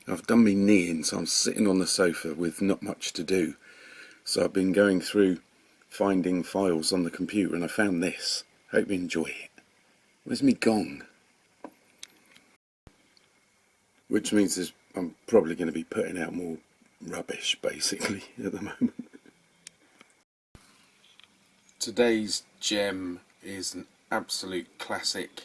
I've done me knee in, so I'm sitting on the sofa with not much to do. So I've been going through finding files on the computer and I found this. Hope you enjoy it. Where's me gong? Which means I'm probably going to be putting out more rubbish basically at the moment. Today's gem is an absolute classic.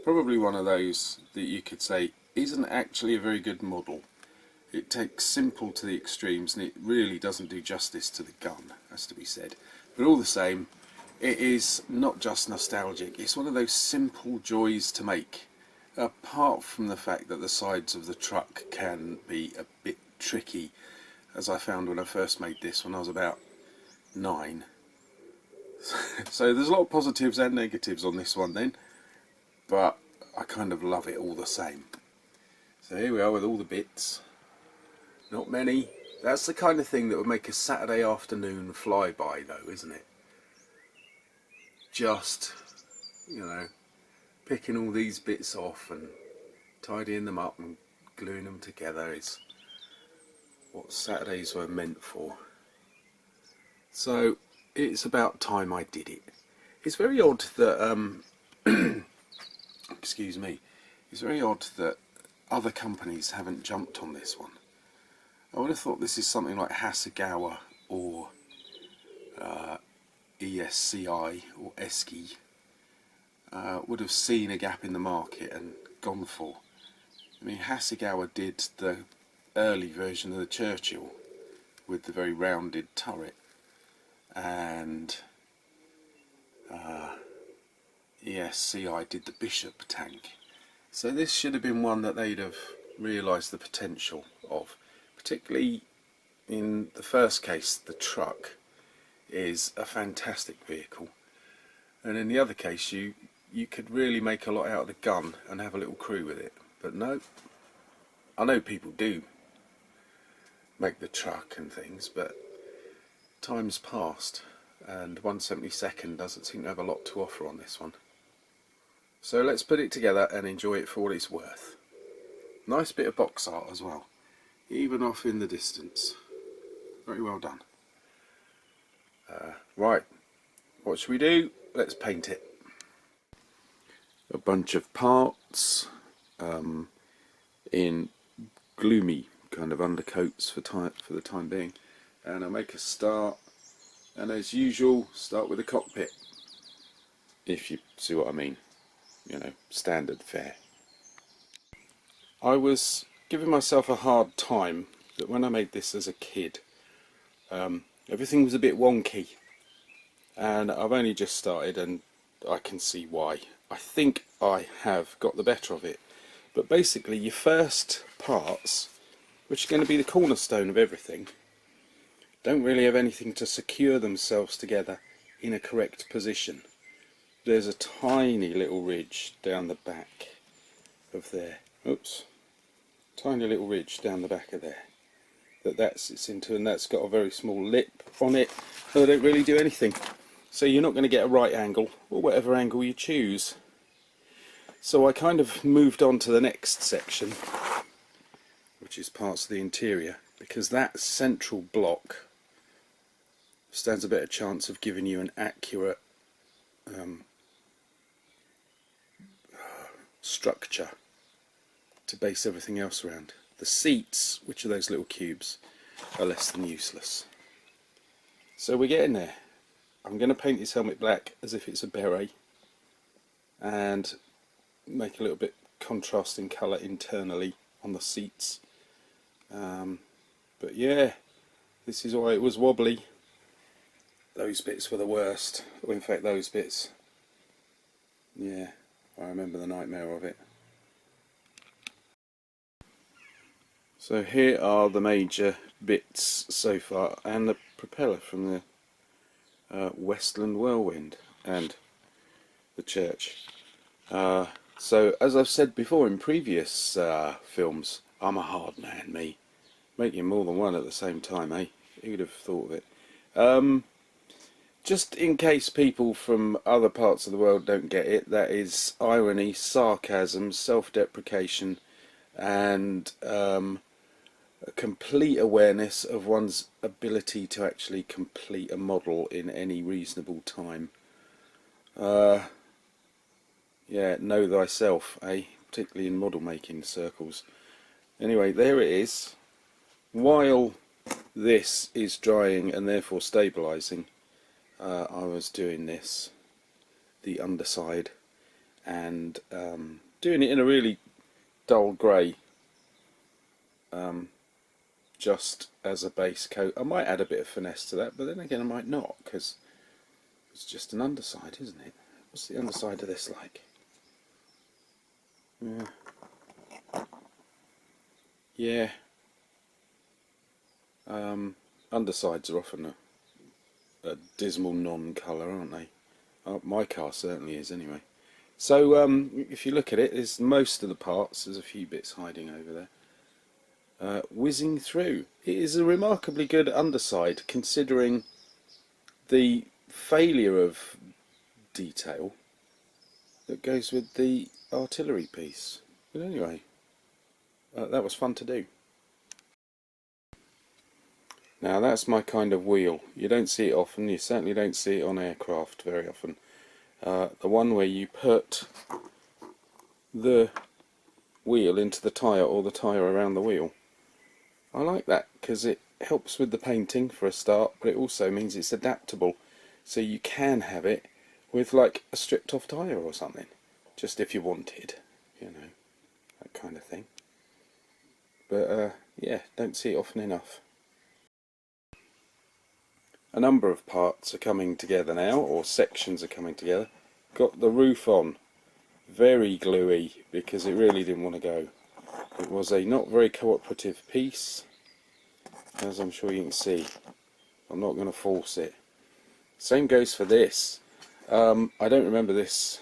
Probably one of those that you could say isn't actually a very good model. It takes simple to the extremes and it really doesn't do justice to the gun, has to be said. But all the same, it is not just nostalgic, it's one of those simple joys to make. Apart from the fact that the sides of the truck can be a bit tricky, as I found when I first made this when I was about 9. So there's a lot of positives and negatives on this one then, but I kind of love it all the same. So here we are with all the bits. Not many. That's the kind of thing that would make a Saturday afternoon fly by though, isn't it? Just, you know, picking all these bits off and tidying them up and gluing them together is what Saturdays were meant for. So it's about time I did it. It's very odd that excuse me, it's very odd that other companies haven't jumped on this one. I would have thought this is something like Hasegawa or ESCI or ESCI would have seen a gap in the market and gone for. I mean, Hasegawa did the early version of the Churchill with the very rounded turret, and ESCI did the Bishop tank. So this should have been one that they'd have realised the potential of. Particularly in the first case, the truck is a fantastic vehicle, and in the other case you could really make a lot out of the gun and have a little crew with it. But no, I know people do make the truck and things, but time's passed and 1/72 doesn't seem to have a lot to offer on this one. So let's put it together and enjoy it for what it's worth. Nice bit of box art as well, even off in the distance. Very well done. Right, what should we do? Let's paint it. A bunch of parts in gloomy kind of undercoats for the time being, and I'll make a start, and as usual start with the cockpit, if you see what I mean, you know, standard fare. I was giving myself a hard time that when I made this as a kid, everything was a bit wonky, and I've only just started and I can see why. I think I have got the better of it, but basically your first parts, which are going to be the cornerstone of everything, don't really have anything to secure themselves together in a correct position. There's a tiny little ridge down the back of there. Oops. Tiny little ridge down the back of there that sits into, and that's got a very small lip on it, so they don't really do anything. So you're not going to get a right angle, or whatever angle you choose. So I kind of moved on to the next section, which is parts of the interior, because that central block stands a better chance of giving you an accurate structure to base everything else around. The seats, which are those little cubes, are less than useless. So we're getting there. I'm going to paint his helmet black as if it's a beret and make a little bit contrasting colour internally on the seats. But yeah, this is why it was wobbly. Those bits were the worst, or in fact those bits. Yeah, I remember the nightmare of it. So here are the major bits so far, and the propeller from the Westland Whirlwind and the church. So as I've said before in previous films, I'm a hard man, me. Making more than one at the same time, eh? Who'd have thought of it? Just in case people from other parts of the world don't get it, that is irony, sarcasm, self-deprecation, and a complete awareness of one's ability to actually complete a model in any reasonable time. Yeah, know thyself, particularly in model making circles. Anyway, there it is. While this is drying and therefore stabilising, I was doing this, the underside, and doing it in a really dull grey, just as a base coat. I might add a bit of finesse to that, but then again I might not, because it's just an underside, isn't it? What's the underside of this like? Yeah. Undersides are often a dismal non-colour, aren't they? My car certainly is, anyway. So if you look at it, there's most of the parts. There's a few bits hiding over there. Whizzing through. It is a remarkably good underside, considering the failure of detail that goes with the artillery piece. But anyway, that was fun to do. Now that's my kind of wheel. You don't see it often. You certainly don't see it on aircraft very often. The one where you put the wheel into the tyre, or the tyre around the wheel. I like that because it helps with the painting for a start, but it also means it's adaptable, so you can have it with like a stripped off tyre or something, just if you wanted, you know, that kind of thing. But yeah, don't see it often enough. A number of parts are coming together now, or sections are coming together. Got the roof on, very gluey because it really didn't want to go. It was a not very cooperative piece, as I'm sure you can see. I'm not going to force it. Same goes for this. I don't remember this.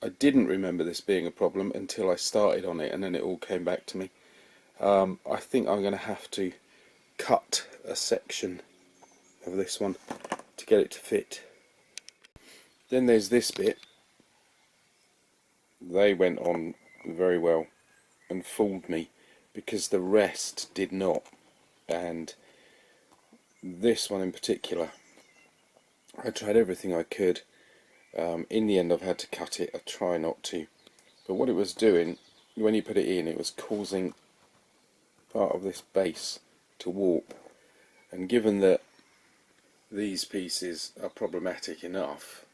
I didn't remember this being a problem until I started on it, and then it all came back to me. I think I'm going to have to cut a section of this one to get it to fit. Then there's this bit. They went on very well and fooled me because the rest did not, and this one in particular I tried everything I could. In the end I've had to cut it. I try not to, but what it was doing when you put it in, it was causing part of this base to warp, and given that these pieces are problematic enough,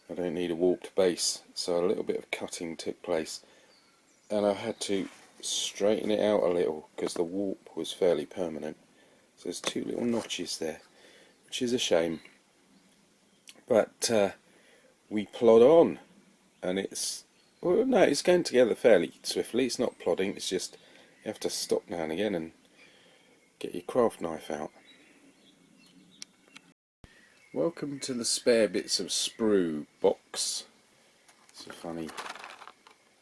I don't need a warped base, so a little bit of cutting took place, and I had to straighten it out a little because the warp was fairly permanent. So there's two little notches there, which is a shame, but we plod on, and it's, well, no, it's going together fairly swiftly. It's not plodding, it's just you have to stop now and again and get your craft knife out. Welcome to the spare bits of sprue box. It's a funny,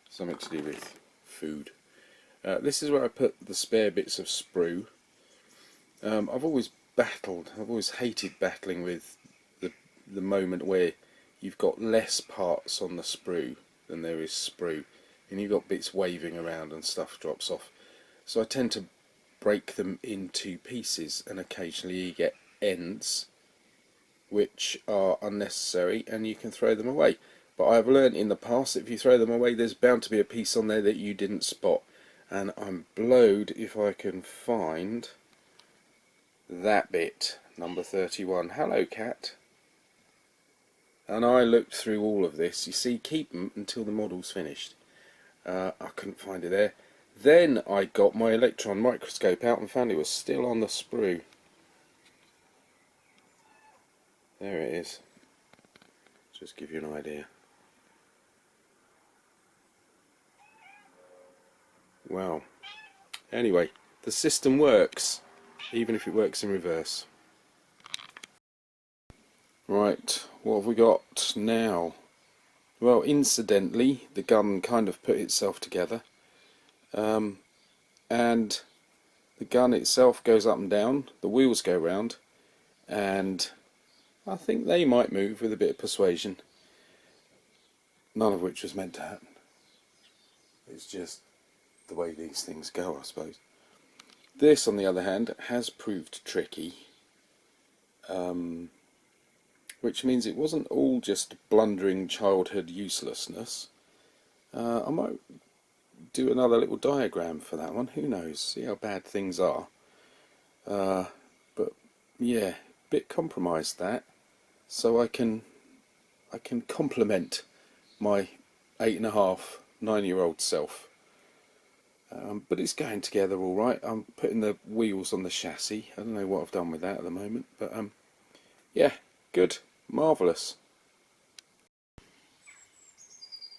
something to do with food. This is where I put the spare bits of sprue. I've always hated battling with the moment where you've got less parts on the sprue than there is sprue, and you've got bits waving around and stuff drops off. So I tend to break them into pieces, and occasionally you get ends which are unnecessary and you can throw them away. But I've learned in the past that if you throw them away, there's bound to be a piece on there that you didn't spot, and I'm blowed if I can find that bit, number 31. Hello, cat. And I looked through all of this. You see, keep them until the model's finished. I couldn't find it there. Then I got my electron microscope out and found it was still on the sprue. There it is. Just give you an idea. Wow. Anyway, the system works, even if it works in reverse. Right, what have we got now? Well, incidentally, the gun kind of put itself together. And the gun itself goes up and down, the wheels go round, and I think they might move with a bit of persuasion. None of which was meant to happen. It's just the way these things go, I suppose. This, on the other hand, has proved tricky, which means it wasn't all just blundering childhood uselessness. I might do another little diagram for that one, who knows, see how bad things are. But yeah, bit compromised that, so I can compliment my 8.5, 9-year-old self. But it's going together all right. I'm putting the wheels on the chassis. I don't know what I've done with that at the moment, but yeah, good, marvellous.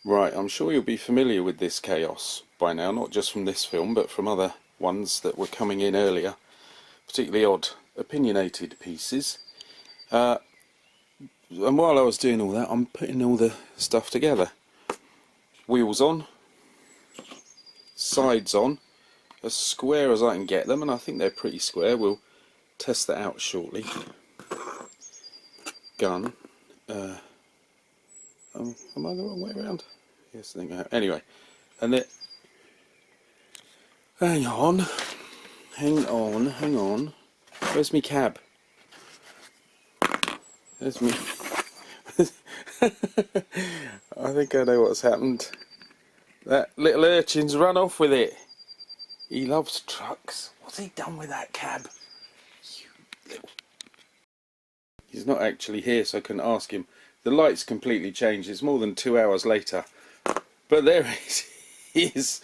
Right, I'm sure you'll be familiar with this chaos by now, not just from this film, but from other ones that were coming in earlier, particularly odd, opinionated pieces. And while I was doing all that, I'm putting all the stuff together. Wheels on, sides on, as square as I can get them, and I think they're pretty square. We'll test that out shortly. Gun. Am I the wrong way around? Yes, I think I have. Anyway, and then hang on. Where's me cab? There's me. I think I know what's happened. That little urchin's run off with it. He loves trucks. What's he done with that cab? He's not actually here, so I can ask him. The light's completely changed. It's more than 2 hours later. But there he is.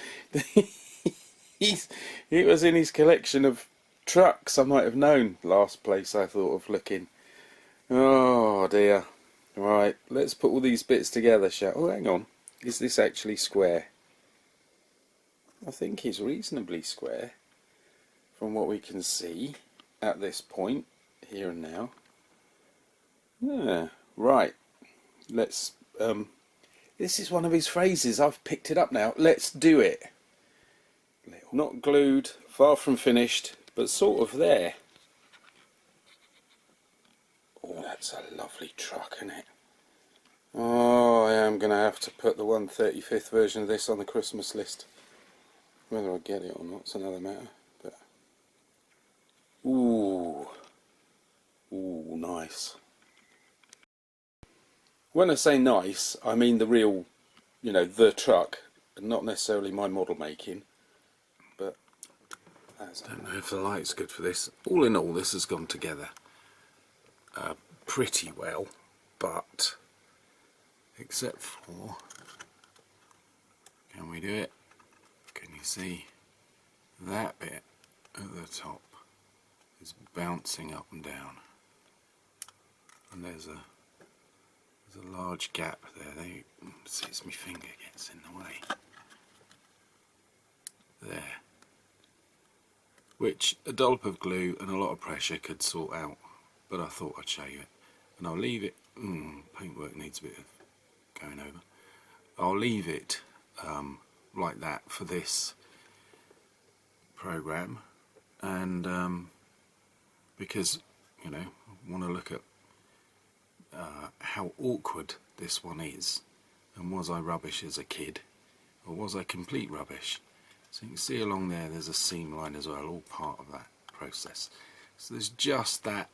It was in his collection of trucks. I might have known. Last place I thought of looking. Oh dear. Right, let's put all these bits together, shall we? Oh, hang on. Is this actually square? I think it's reasonably square from what we can see at this point, here and now. Yeah, right. Let's, this is one of his phrases. I've picked it up now. Let's do it. Not glued, far from finished, but sort of there. Oh, that's a lovely truck, isn't it? Oh, I am going to have to put the 1/35th version of this on the Christmas list. Whether I get it or not, it's another matter. But ooh, nice. When I say nice, I mean the real, you know, the truck, and not necessarily my model making. But I don't know if the light's good for this. All in all, this has gone together pretty well, but except for, can we do it? Can you see that bit at the top is bouncing up and down, and there's a large gap there. See, it's my finger gets in the way there, which a dollop of glue and a lot of pressure could sort out, but I thought I'd show you it. And I'll leave it, paintwork needs a bit of going over. I'll leave it like that for this program, and because, you know, I want to look at how awkward this one is, and was I rubbish as a kid, or was I complete rubbish? So you can see along there there's a seam line as well, all part of that process. So there's just that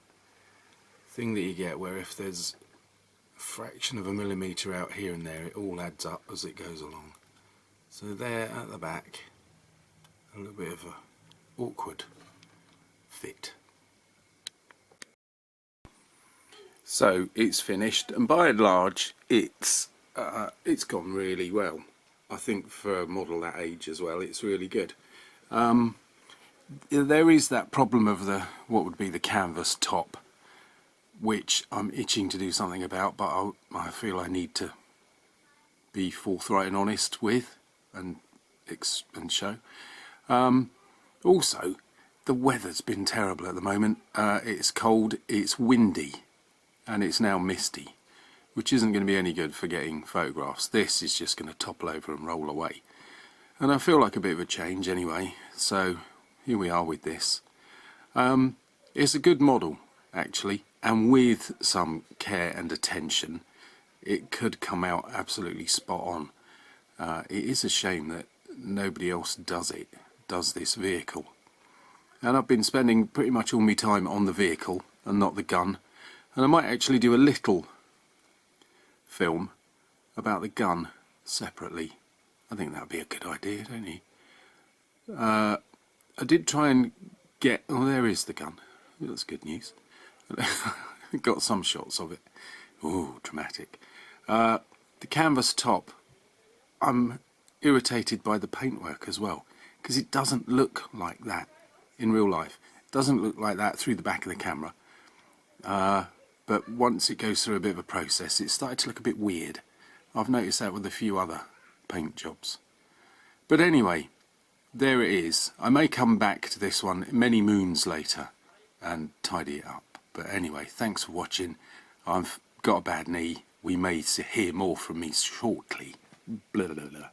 thing that you get where if there's a fraction of a millimetre out here and there, it all adds up as it goes along. So there at the back, a little bit of a awkward fit. So it's finished, and by and large it's gone really well. I think for a model that age as well, it's really good. There is that problem of the what would be the canvas top, which I'm itching to do something about, but I feel I need to be forthright and honest with and show. Also, the weather's been terrible at the moment. It's cold, it's windy, and it's now misty, which isn't going to be any good for getting photographs. This is just going to topple over and roll away. And I feel like a bit of a change anyway, so here we are with this. It's a good model, actually, and with some care and attention, it could come out absolutely spot on. It is a shame that nobody else does this vehicle. And I've been spending pretty much all my time on the vehicle and not the gun. And I might actually do a little film about the gun separately. I think that would be a good idea, don't you? I did try and get... Oh, there is the gun. That's good news. Got some shots of it. Ooh, dramatic. The canvas top, I'm irritated by the paintwork as well, because it doesn't look like that in real life. It doesn't look like that through the back of the camera. But once it goes through a bit of a process, it started to look a bit weird. I've noticed that with a few other paint jobs. But anyway, there it is. I may come back to this one many moons later and tidy it up. But anyway, thanks for watching. I've got a bad knee. We may hear more from me shortly. Blah, blah, blah.